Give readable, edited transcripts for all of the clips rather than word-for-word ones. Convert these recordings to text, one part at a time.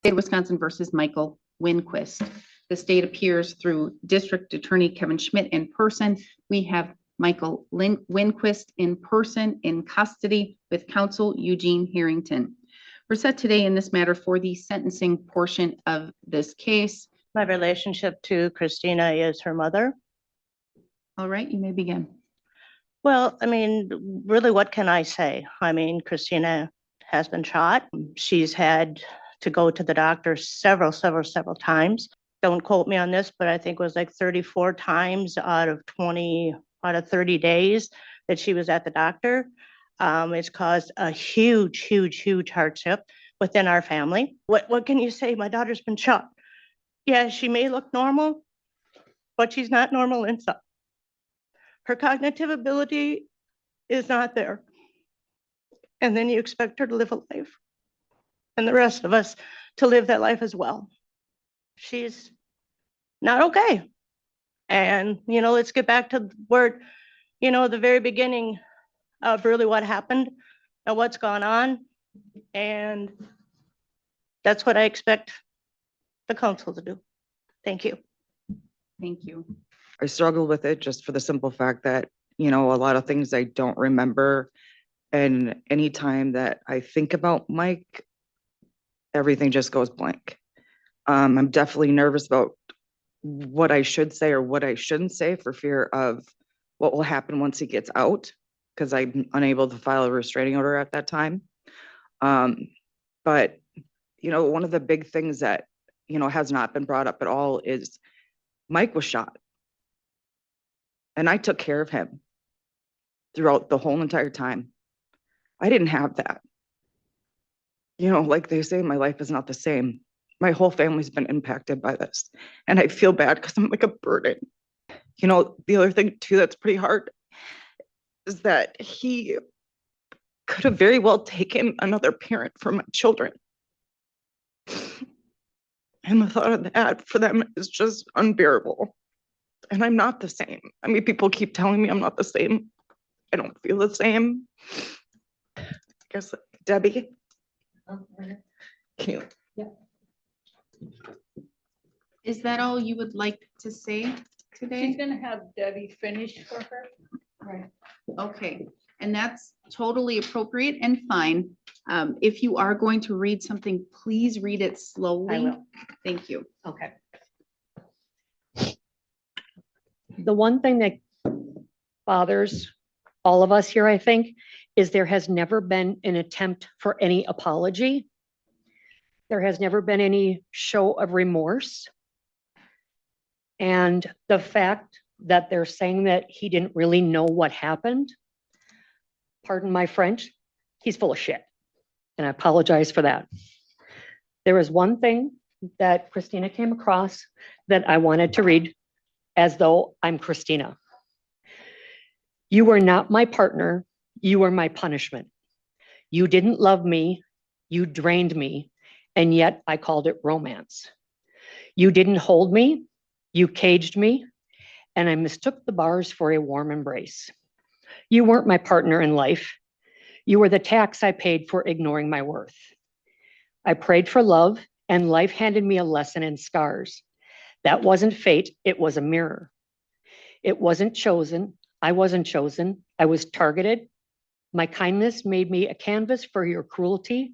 State of Wisconsin versus Michael Winquist. The state appears through District Attorney Kevin Schmidt in person. We have Michael Winquist in person in custody with counsel Eugene Harrington. We're set today in this matter for the sentencing portion of this case. My relationship to Christina is her mother. All right, you may begin. Well, I mean, really, what can I say? I mean, Christina has been shot. She's had to go to the doctor several times. Don't quote me on this, but I think it was like 34 times out of 30 days that she was at the doctor. It's caused a huge hardship within our family. What can you say? My daughter's been shot. Yeah, she may look normal, but she's not normal inside. Her cognitive ability is not there. And then you expect her to live a life, and the rest of us to live that life as well. She's not okay. And, let's get back to where, the very beginning of really what happened and what's gone on. And that's what I expect the council to do. Thank you. Thank you. I struggle with it just for the simple fact that, a lot of things I don't remember. And anytime that I think about Mike, everything just goes blank. I'm definitely nervous about what I should say or what I shouldn't say for fear of what will happen once he gets out, because I'm unable to file a restraining order at that time. But, one of the big things that, has not been brought up at all is Mike was shot. And I took care of him throughout the whole entire time. I didn't have that. Like they say, my life is not the same. My whole family's been impacted by this. And I feel bad because I'm like a burden. The other thing too that's pretty hard is that he could have very well taken another parent from my children. And the thought of that for them is just unbearable. And I'm not the same. I mean, people keep telling me I'm not the same. I don't feel the same. I guess, Debbie. Can you? Yeah. Is that all you would like to say today? She's gonna have Debbie finish for her. Right. Okay, and that's totally appropriate and fine. If you are going to read something, please read it slowly. I will. Thank you. Okay. The one thing that bothers all of us here, I think, is there has never been an attempt for any apology. There has never been any show of remorse. And the fact that they're saying that he didn't really know what happened, pardon my French, he's full of shit. And I apologize for that. There is one thing that Christina came across that I wanted to read as though I'm Christina. You were not my partner. You were my punishment. You didn't love me. You drained me. And yet I called it romance. You didn't hold me. You caged me. And I mistook the bars for a warm embrace. You weren't my partner in life. You were the tax I paid for ignoring my worth. I prayed for love, and life handed me a lesson in scars. That wasn't fate, it was a mirror. It wasn't chosen, I wasn't chosen, I was targeted. My kindness made me a canvas for your cruelty,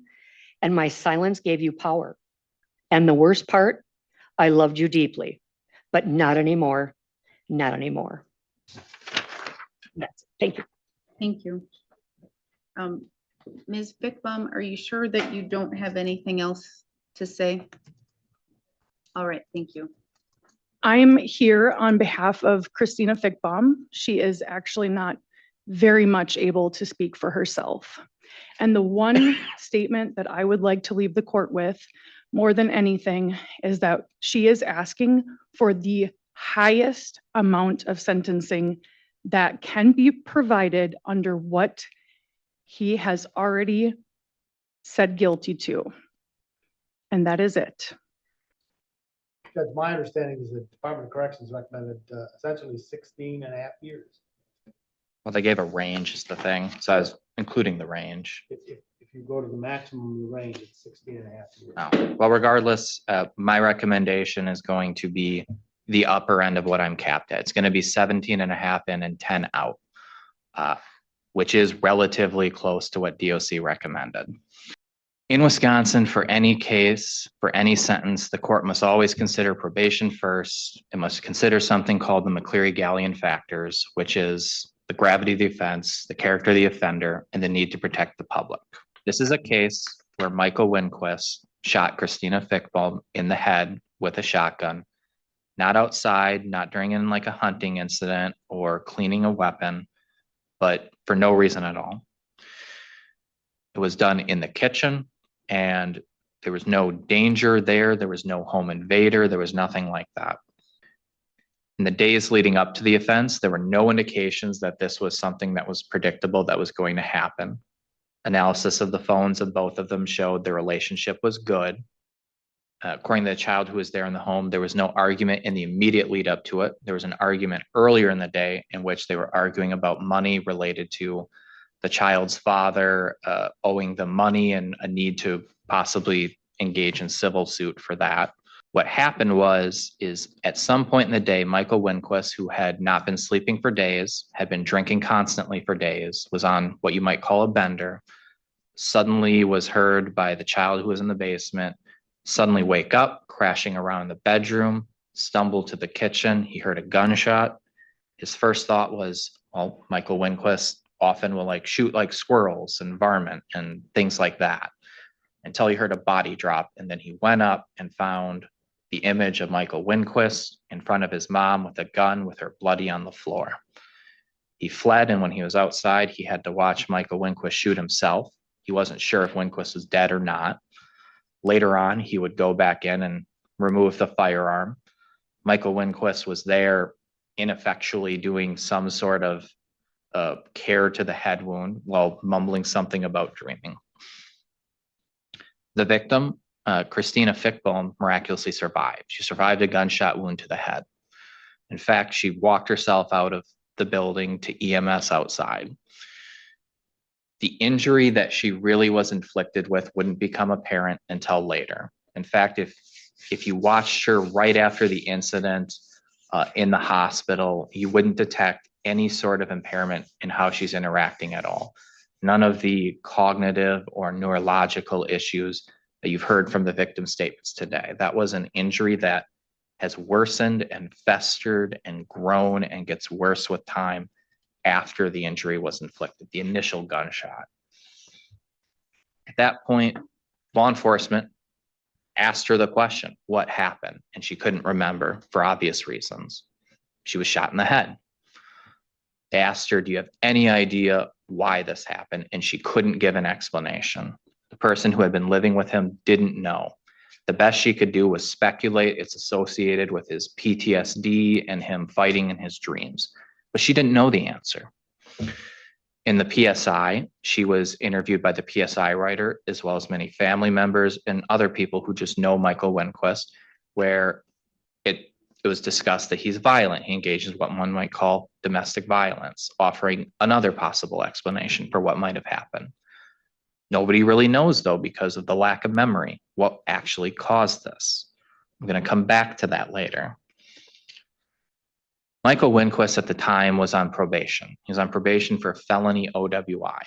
and my silence gave you power. And the worst part, I loved you deeply, but not anymore, not anymore. That's it. Thank you. Thank you. Ms. Fickbaum, are you sure that you don't have anything else to say? All right, thank you. I'm here on behalf of Christina Fickbaum. She is actually not very much able to speak for herself. And the one statement that I would like to leave the court with more than anything is that she is asking for the highest amount of sentencing that can be provided under what he has already said guilty to. And that is it. Judge, my understanding is the Department of Corrections recommended essentially 16.5 years. Well, they gave a range is the thing. So I was including the range. If if you go to the maximum of the range, it's 16.5 years. Oh, well, regardless, my recommendation is going to be the upper end of what I'm capped at. It's going to be 17.5 in and 10 out, which is relatively close to what DOC recommended. In Wisconsin, for any case, for any sentence, the court must always consider probation first. It must consider something called the McCleary-Gallion factors, which is the gravity of the offense, the character of the offender, and the need to protect the public. This is a case where Michael Winquist shot Christina Fickbaum in the head with a shotgun, not outside, not during like a hunting incident or cleaning a weapon, but for no reason at all. It was done in the kitchen, and there was no danger there. There was no home invader. There was nothing like that. In the days leading up to the offense, there were no indications that this was something that was predictable that was going to happen. Analysis of the phones of both of them showed their relationship was good. According to the child who was there in the home, there was no argument in the immediate lead up to it. There was an argument earlier in the day in which they were arguing about money related to the child's father owing them money and a need to possibly engage in civil suit for that. What happened is at some point in the day, Michael Winquist, who had not been sleeping for days, had been drinking constantly for days, was on what you might call a bender, suddenly was heard by the child who was in the basement, suddenly wake up, crashing around the bedroom, stumble to the kitchen. He heard a gunshot. His first thought was, well, Michael Winquist often will like shoot like squirrels and varmint and things like that, until he heard a body drop. And then he went up and found the image of Michael Winquist in front of his mom with a gun with her bloody on the floor. He fled, and when he was outside, he had to watch Michael Winquist shoot himself. He wasn't sure if Winquist was dead or not. Later on, he would go back in and remove the firearm. Michael Winquist was there ineffectually doing some sort of care to the head wound while mumbling something about dreaming. The victim, Christina Fickbaum, miraculously survived. She survived a gunshot wound to the head. In fact, she walked herself out of the building to EMS outside. The injury that she really was inflicted with wouldn't become apparent until later. In fact, if you watched her right after the incident in the hospital, you wouldn't detect any sort of impairment in how she's interacting at all. None of the cognitive or neurological issues that you've heard from the victim statements today. That was an injury that has worsened and festered and grown and gets worse with time after the injury was inflicted, the initial gunshot. At that point, law enforcement asked her the question, what happened? And she couldn't remember for obvious reasons. She was shot in the head. They asked her, do you have any idea why this happened? And she couldn't give an explanation. The person who had been living with him didn't know. The best she could do was speculate it's associated with his PTSD and him fighting in his dreams. But she didn't know the answer. In the PSI, she was interviewed by the PSI writer, as well as many family members and other people who just know Michael Winquist, where it was discussed that he's violent. He engages in what one might call domestic violence, offering another possible explanation for what might have happened. Nobody really knows, though, because of the lack of memory, what actually caused this. I'm going to come back to that later. Michael Winquist at the time was on probation. He was on probation for felony OWI.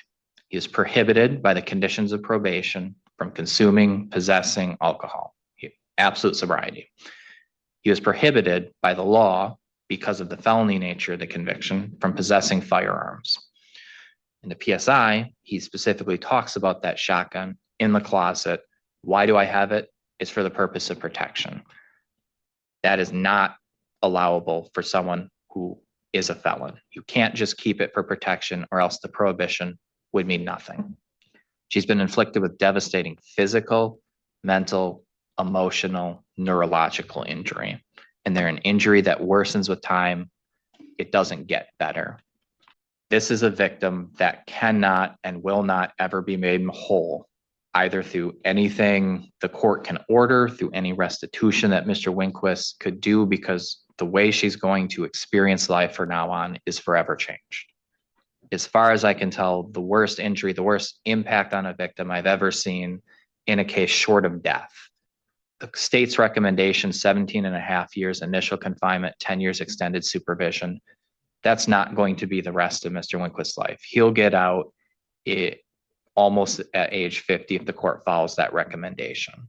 He is prohibited by the conditions of probation from consuming, possessing alcohol, absolute sobriety. He was prohibited by the law because of the felony nature of the conviction from possessing firearms. In the PSI, he specifically talks about that shotgun in the closet. Why do I have it? It's for the purpose of protection. That is not allowable for someone who is a felon. You can't just keep it for protection, or else the prohibition would mean nothing. She's been inflicted with devastating physical, mental, emotional, neurological injury. And they're an injury that worsens with time. It doesn't get better. This is a victim that cannot and will not ever be made whole, either through anything the court can order, through any restitution that Mr. Winquist could do, because the way she's going to experience life from now on is forever changed. as far as I can tell, the worst injury, the worst impact on a victim I've ever seen in a case short of death. The state's recommendation, 17.5 years initial confinement, 10 years extended supervision. That's not going to be the rest of Mr. Winquist's life. He'll get out almost at age 50 if the court follows that recommendation.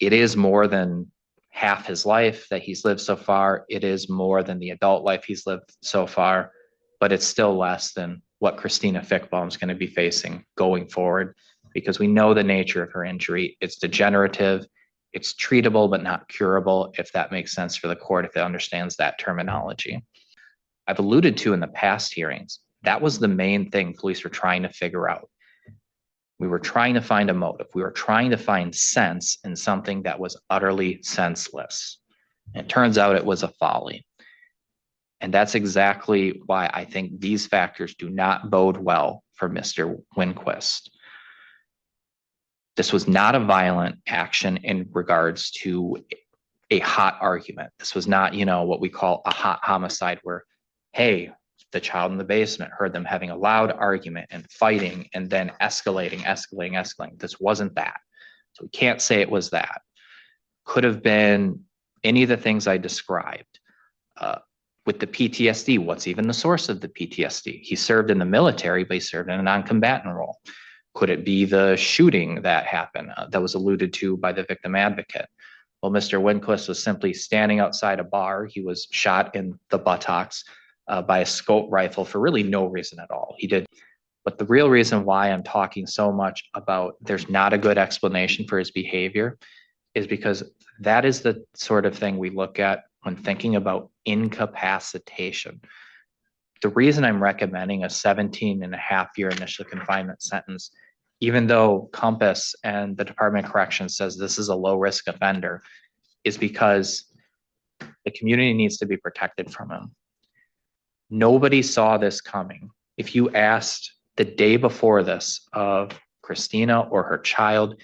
It is more than half his life that he's lived so far. It is more than the adult life he's lived so far, but it's still less than what Christina Fickbaum is going to be facing going forward, because we know the nature of her injury. It's degenerative, it's treatable, but not curable, if that makes sense for the court, if it understands that terminology. I've alluded to in the past hearings, that was the main thing police were trying to figure out. We were trying to find a motive. We were trying to find sense in something that was utterly senseless. It turns out it was a folly. And that's exactly why I think these factors do not bode well for Mr. Winquist. This was not a violent action in regards to a hot argument. This was not, what we call a hot homicide where, hey, the child in the basement heard them having a loud argument and fighting and then escalating. This wasn't that. So we can't say it was that. Could have been any of the things I described. With the PTSD, what's even the source of the PTSD? He served in the military, but he served in a non-combatant role. Could it be the shooting that happened that was alluded to by the victim advocate? Well, Mr. Winquist was simply standing outside a bar. He was shot in the buttocks by a scope rifle for really no reason at all. He did. But the real reason why I'm talking so much about there's not a good explanation for his behavior is because that is the sort of thing we look at when thinking about incapacitation. The reason I'm recommending a 17.5-year initial confinement sentence, even though Compass and the Department of Corrections says this is a low-risk offender, is because the community needs to be protected from him. Nobody saw this coming. If you asked the day before this of Christina or her child,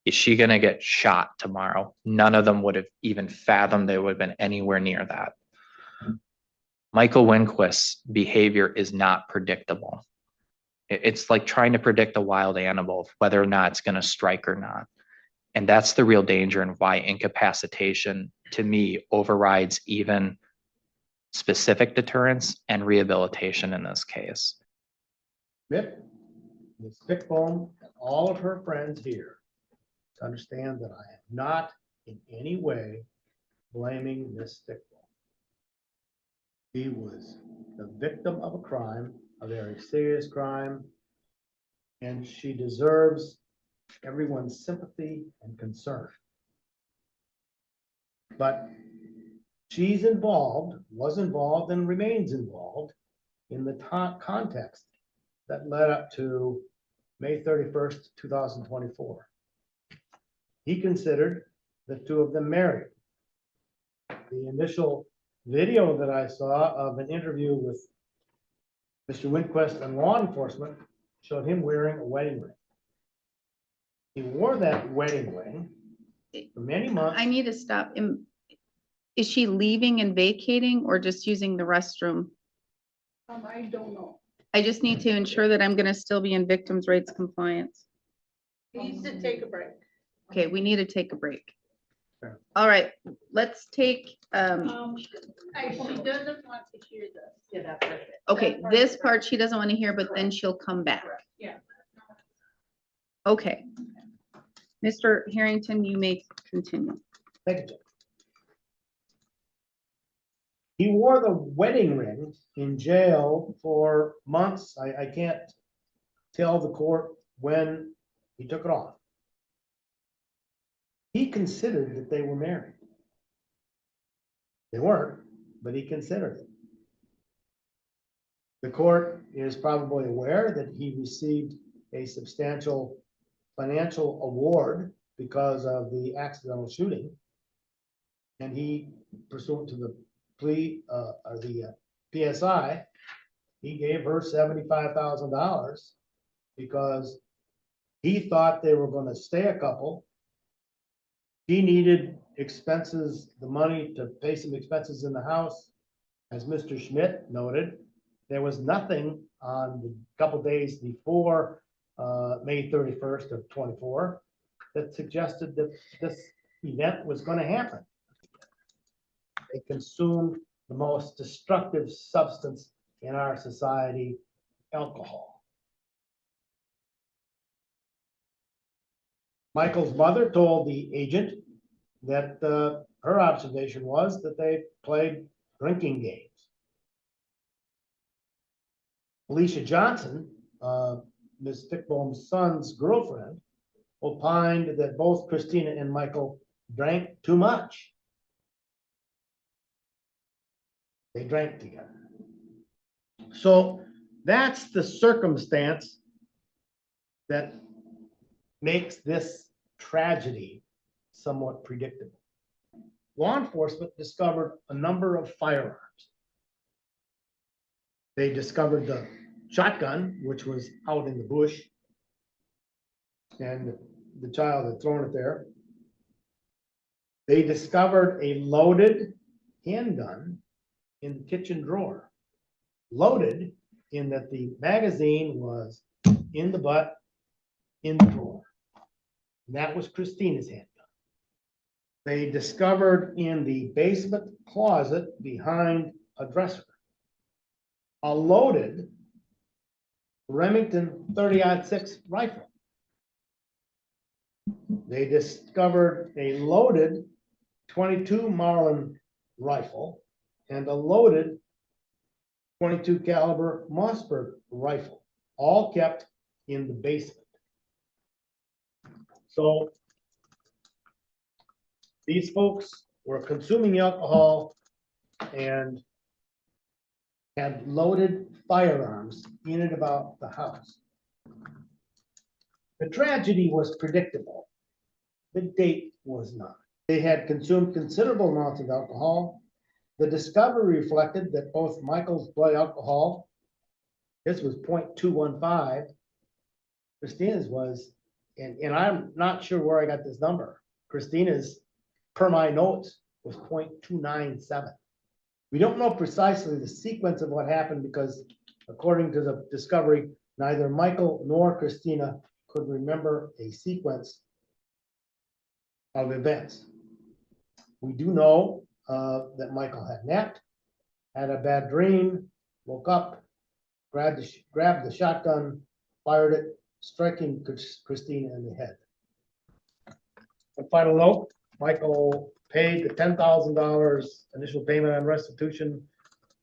is she going to get shot tomorrow? None of them would have even fathomed they would have been anywhere near that. Michael Winquist's behavior is not predictable. It's like trying to predict a wild animal, whether or not it's going to strike or not. And that's the real danger, and why incapacitation, to me, overrides even specific deterrence and rehabilitation in this case. Ms. Fickbaum and all of her friends here to understand that I am not in any way blaming Ms. Fickbaum. She was the victim of a crime, a very serious crime, and she deserves everyone's sympathy and concern. But she's involved, was involved, and remains involved in the context that led up to May 31st, 2024. He considered the two of them married. The initial video that I saw of an interview with Mr. Winquist and law enforcement showed him wearing a wedding ring. He wore that wedding ring for many months. I need to stop. Is she leaving and vacating or just using the restroom? I don't know. I just need to ensure that I'm going to still be in victims' rights compliance. He needs to take a break. Okay, we need to take a break. Sure. All right, let's take, She doesn't want to hear this. Yeah, that's perfect. okay, this part she doesn't want to hear, but then she'll come back. Yeah. Okay. Mr. Harrington, you may continue. Thank you. He wore the wedding ring in jail for months. I can't tell the court when he took it off. He considered that they were married. They weren't, but he considered it. The court is probably aware that he received a substantial financial award because of the accidental shooting. And he, pursuant to the plea or the PSI, he gave her $75,000 because he thought they were going to stay a couple. He needed expenses, the money to pay some expenses in the house. As Mr. Schmidt noted, There was nothing on the couple days before May 31st of 24 that suggested that this event was going to happen. They consumed the most destructive substance in our society, alcohol. Michael's mother told the agent that her observation was that they played drinking games. Alicia Johnson, Ms. Fickbone's son's girlfriend, opined that both Christina and Michael drank too much. They drank together. So that's the circumstance that makes this tragedy somewhat predictable. Law enforcement discovered a number of firearms. They discovered the shotgun, which was out in the bush, and the child had thrown it there. They discovered a loaded handgun in the kitchen drawer. Loaded in that the magazine was in the butt, in the drawer. And that was Christina's handgun. They discovered in the basement closet behind a dresser a loaded Remington 30-06 rifle. They discovered a loaded 22 Marlin rifle and a loaded 22 caliber Mossberg rifle, all kept in the basement. So these folks were consuming alcohol and had loaded firearms in and about the house. The tragedy was predictable. The date was not. They had consumed considerable amounts of alcohol. The discovery reflected that both Michael's blood alcohol, this was 0.215, Christina's was, and I'm not sure where I got this number. Christina's, per my notes, was 0.297. We don't know precisely the sequence of what happened because, according to the discovery, neither Michael nor Christina could remember a sequence of events. We do know that Michael had napped, had a bad dream, woke up, grabbed the shotgun, fired it, striking Christina in the head. And final note, Michael paid the $10,000 initial payment on restitution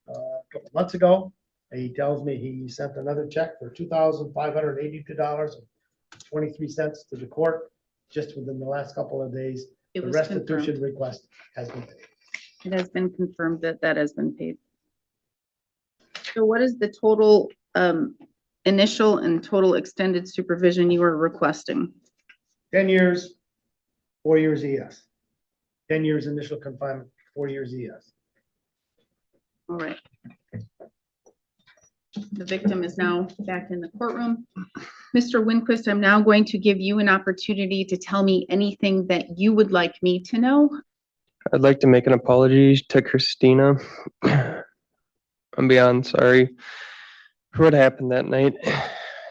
a couple months ago. And he tells me he sent another check for $2,582.23 to the court just within the last couple of days. It The was restitution confirmed. request has been paid. It has been confirmed that that has been paid. So what is the total initial and total extended supervision you are requesting? 10 years, 4 years ES. 10 years initial confinement, 4 years ES. All right. The victim is now back in the courtroom. Mr. Winquist, I'm now going to give you an opportunity to tell me anything that you would like me to know. I'd like to make an apology to Christina. I'm beyond sorry for what happened that night.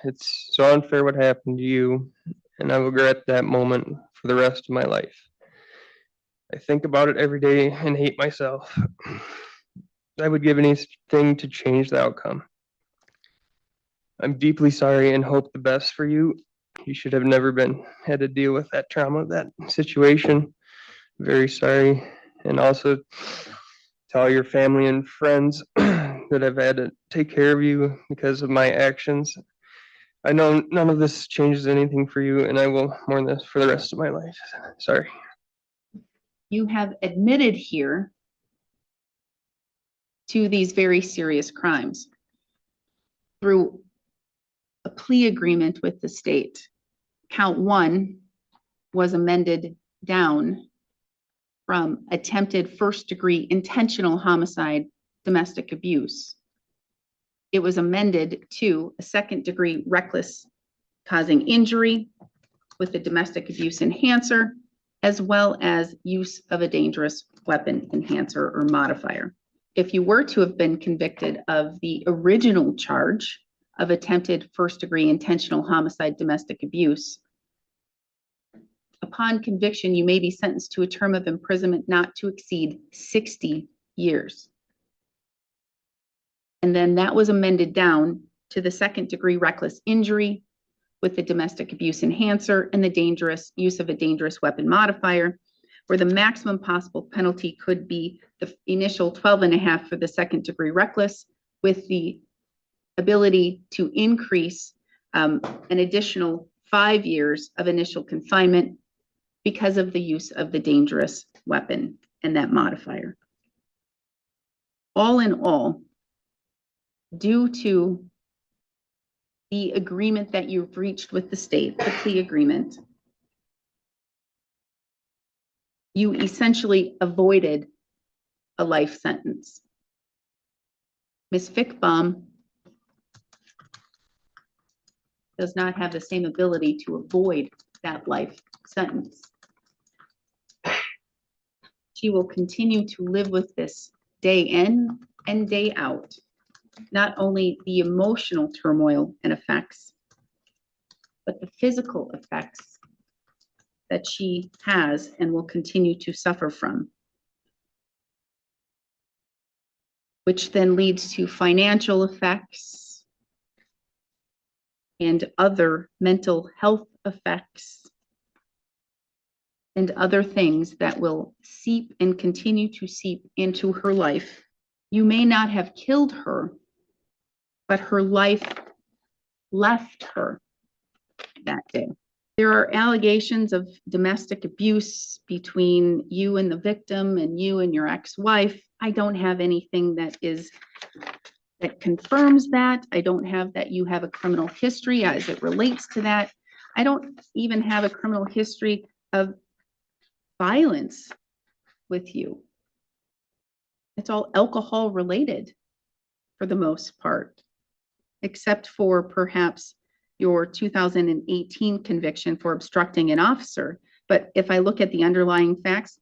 It's so unfair what happened to you, and I will regret that moment for the rest of my life. I think about it every day and hate myself. I would give anything to change the outcome. I'm deeply sorry and hope the best for you. You should have never had to deal with that trauma, that situation. Very sorry. And also tell your family and friends that I've had to take care of you because of my actions. I know none of this changes anything for you, and I will mourn this for the rest of my life. Sorry. You have admitted here to these very serious crimes through a plea agreement with the state. Count 1 was amended down from attempted first-degree intentional homicide, domestic abuse. It was amended to a second-degree reckless causing injury with a domestic abuse enhancer, as well as use of a dangerous weapon enhancer or modifier. if you were to have been convicted of the original charge of attempted first-degree intentional homicide, domestic abuse, upon conviction, you may be sentenced to a term of imprisonment not to exceed 60 years. And then that was amended down to the second-degree reckless injury with the domestic abuse enhancer and the dangerous use of a dangerous weapon modifier, where the maximum possible penalty could be the initial 12.5 for the second-degree reckless, with the ability to increase an additional 5 years of initial confinement because of the use of the dangerous weapon and that modifier. All in all, due to the agreement that you've reached with the state, the plea agreement, you essentially avoided a life sentence. Ms. Fickbaum does not have the same ability to avoid that life sentence. She will continue to live with this day in and day out, not only the emotional turmoil and effects, but the physical effects that she has and will continue to suffer from, which then leads to financial effects and other mental health effects and other things that will seep and continue to seep into her life. You may not have killed her, but her life left her that day. There are allegations of domestic abuse between you and the victim and you and your ex-wife. I don't have anything that confirms that. I don't have that you have a criminal history as it relates to that. I don't even have a criminal history of violence with you. It's all alcohol related for the most part, except for perhaps your 2018 conviction for obstructing an officer. But if I look at the underlying facts,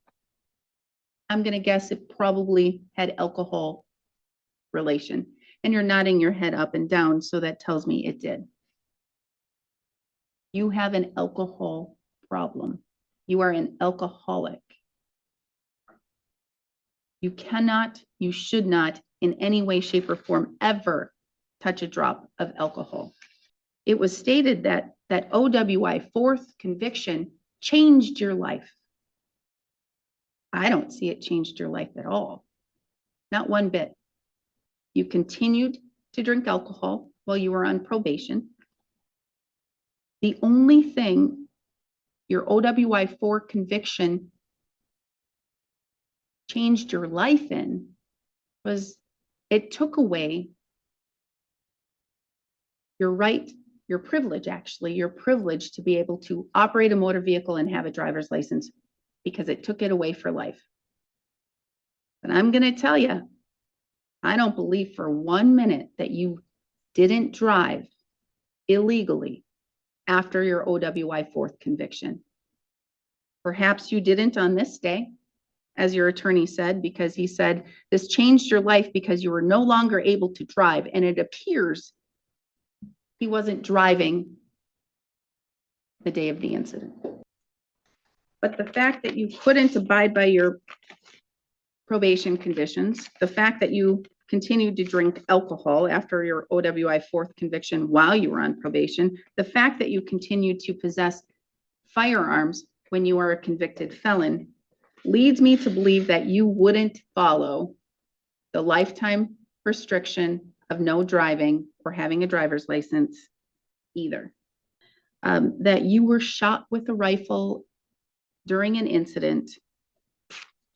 I'm going to guess it probably had alcohol relation. And you're nodding your head up and down, so that tells me it did. You have an alcohol problem. You are an alcoholic. You cannot, you should not in any way, shape, or form ever touch a drop of alcohol. It was stated that that OWI fourth conviction changed your life. I don't see it changed your life at all. Not one bit. You continued to drink alcohol while you were on probation. The only thing your OWI 4 conviction changed your life in was it took away your right, your privilege, actually, your privilege to be able to operate a motor vehicle and have a driver's license, because it took it away for life. But I'm going to tell you, I don't believe for 1 minute that you didn't drive illegally after your OWI 4th conviction. Perhaps you didn't on this day, as your attorney said, because he said this changed your life because you were no longer able to drive, and it appears he wasn't driving the day of the incident. But the fact that you couldn't abide by your probation conditions, the fact that you continued to drink alcohol after your OWI 4th conviction while you were on probation, the fact that you continued to possess firearms when you are a convicted felon, leads me to believe that you wouldn't follow the lifetime restriction of no driving or having a driver's license either. That you were shot with a rifle during an incident.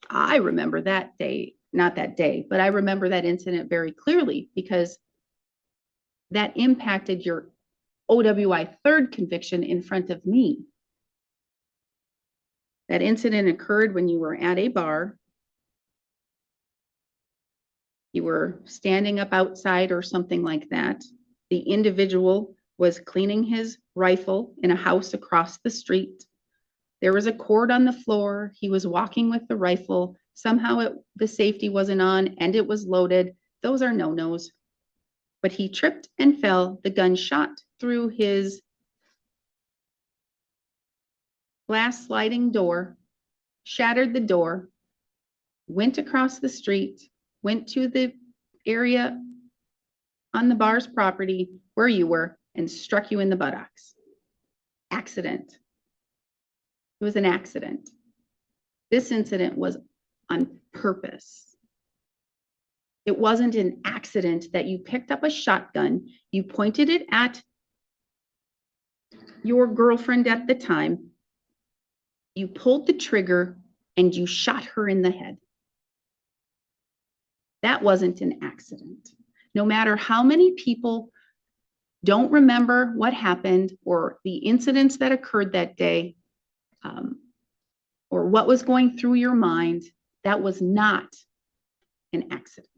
I remember that day, not that day, but I remember that incident very clearly because that impacted your OWI 3rd conviction in front of me. That incident occurred when you were at a bar. You were standing up outside or something like that. The individual was cleaning his rifle in a house across the street. There was a cord on the floor. He was walking with the rifle somehow the safety wasn't on and it was loaded. Those are no-nos. But he tripped and fell. The gun shot through his glass sliding door, shattered the door, went across the street, went to the area on the bar's property where you were, and struck you in the buttocks. Accident. It was an accident. This incident was on purpose. It wasn't an accident that you picked up a shotgun, you pointed it at your girlfriend at the time, you pulled the trigger, and you shot her in the head. That wasn't an accident. No matter how many people don't remember what happened or the incidents that occurred that day, or what was going through your mind, that was not an accident.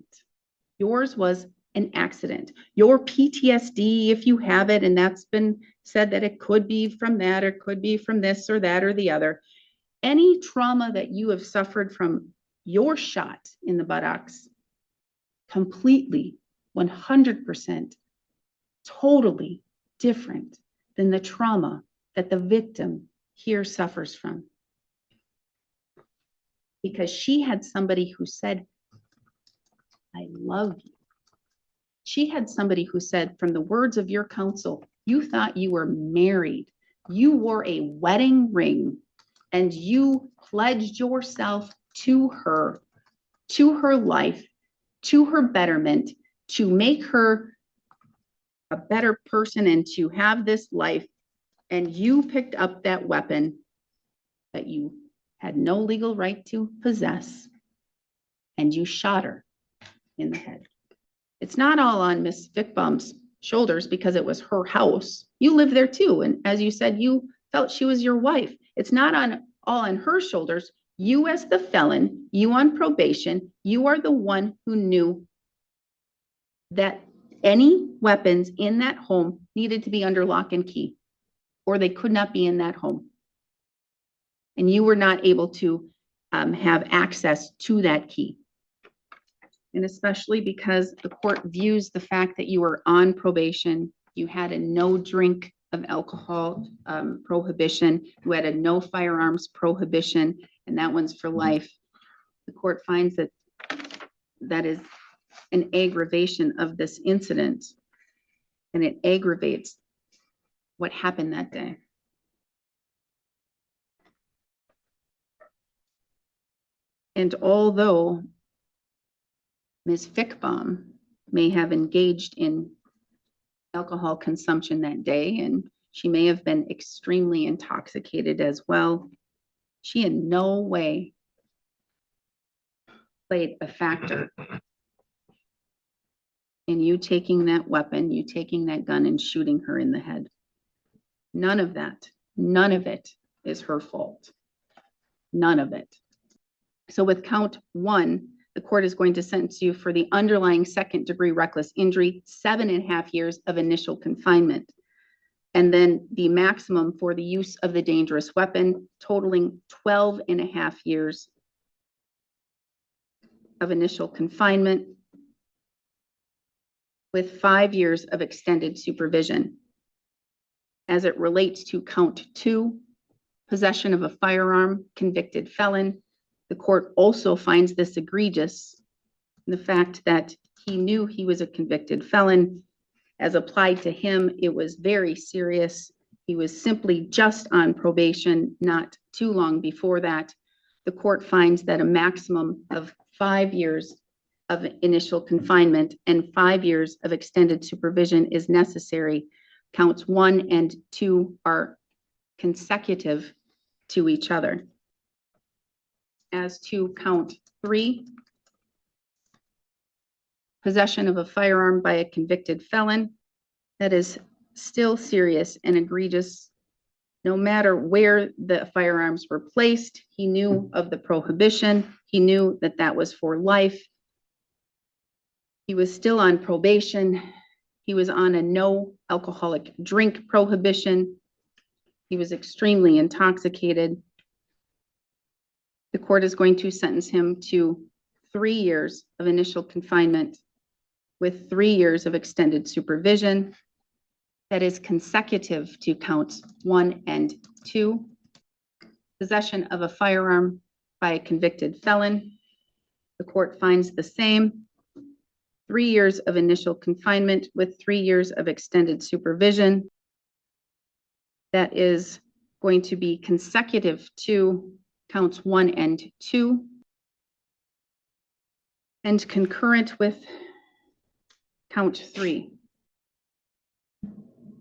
Yours was an accident. Your PTSD, if you have it, and that's been said that it could be from that, or could be from this or that or the other. Any trauma that you have suffered from your shot in the buttocks, completely, 100%, totally different than the trauma that the victim here suffers from. Because she had somebody who said, I love you. She had somebody who said, from the words of your counsel, you thought you were married. You wore a wedding ring and you pledged yourself to her life, to her betterment, to make her a better person and to have this life. And you picked up that weapon that you had no legal right to possess, and you shot her in the head. It's not all on Miss Fickbaum's shoulders because it was her house. You live there too. And as you said, you felt she was your wife. It's not all on her shoulders. You as the felon, you on probation, you are the one who knew that any weapons in that home needed to be under lock and key, or they could not be in that home. And you were not able to have access to that key. And especially because the court views the fact that you were on probation, you had a no drink of alcohol prohibition, you had a no firearms prohibition, and that one's for life. The court finds that that is an aggravation of this incident, and it aggravates what happened that day. And although Ms. Fickbaum may have engaged in alcohol consumption that day, and she may have been extremely intoxicated as well, she in no way played a factor in you taking that weapon, you taking that gun and shooting her in the head. None of that, none of it is her fault. None of it. So with count 1, the court is going to sentence you for the underlying second-degree reckless injury, 7.5 years of initial confinement. And then the maximum for the use of the dangerous weapon, totaling 12.5 years of initial confinement with 5 years of extended supervision. As it relates to count 2, possession of a firearm, convicted felon, the court also finds this egregious, the fact that he knew he was a convicted felon. As applied to him, it was very serious. He was simply just on probation not too long before that. The court finds that a maximum of 5 years of initial confinement and 5 years of extended supervision is necessary. Counts 1 and 2 are consecutive to each other. As to count 3, possession of a firearm by a convicted felon, that is still serious and egregious. No matter where the firearms were placed, he knew of the prohibition. He knew that that was for life. He was still on probation. He was on a no alcoholic drink prohibition. He was extremely intoxicated. The The court is going to sentence him to 3 years of initial confinement with 3 years of extended supervision. That is consecutive to counts 1 and 2. Possession of a firearm by a convicted felon. The court finds the same. 3 years of initial confinement with 3 years of extended supervision. That is going to be consecutive to counts 1 and 2. And concurrent with count 3.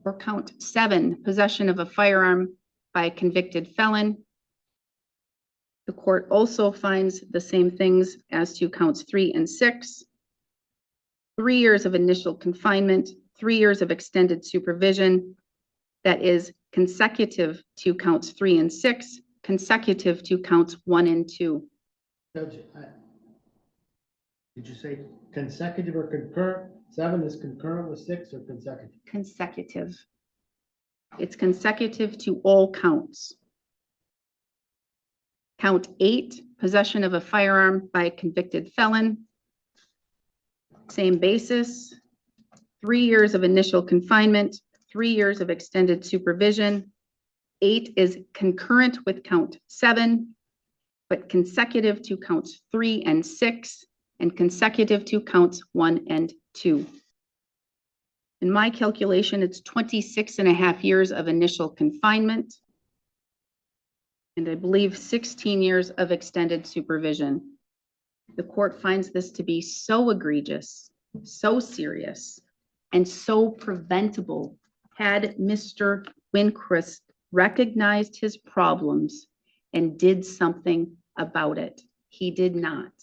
For count 7, possession of a firearm by a convicted felon. The court also finds the same things as to counts 3 and 6. 3 years of initial confinement, 3 years of extended supervision. That is consecutive to counts 3 and 6, consecutive to counts 1 and 2. Judge, did you say consecutive or concurrent? 7 is concurrent with 6 or consecutive? Consecutive. It's consecutive to all counts. Count 8, possession of a firearm by a convicted felon. Same basis. 3 years of initial confinement, 3 years of extended supervision. 8 is concurrent with count 7, but consecutive to counts 3 and 6, and consecutive to counts 1 and 2. In my calculation, it's 26.5 years of initial confinement. And I believe 16 years of extended supervision. The court finds this to be so egregious, so serious, and so preventable. Had Mr. Winquist recognized his problems and did something about it, he did not.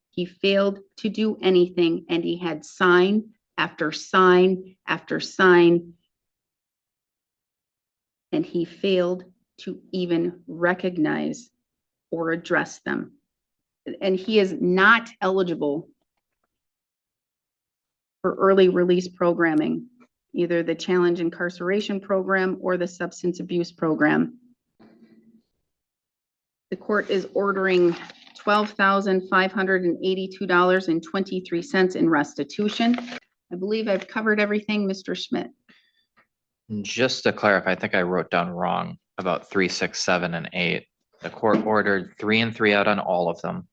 He failed to do anything, and he had sign after sign after sign, and he failed to even recognize or address them. And he is not eligible for early release programming, either the challenge incarceration program or the substance abuse program. The court is ordering $12,582.23 in restitution. I believe I've covered everything, Mr. Schmidt. Just to clarify, I think I wrote down wrong about 3, 6, 7, and 8. The court ordered 3 and 3 out on all of them.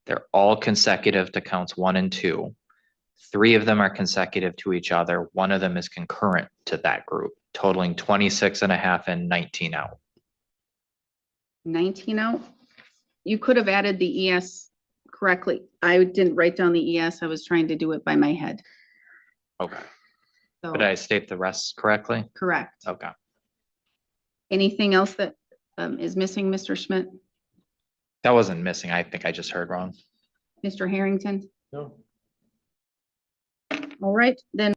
They're all consecutive to counts 1 and 2. 3 of them are consecutive to each other. 1 of them is concurrent to that group, totaling 26.5 and 19 out. 19 out. You could have added the ES correctly. I didn't write down the ES. I was trying to do it by my head. Okay. So, Did I state the rest correctly? correct. Okay. Anything else that is missing, Mr. Schmidt? That wasn't missing. I think I just heard wrong. Mr. Harrington? No. All right, then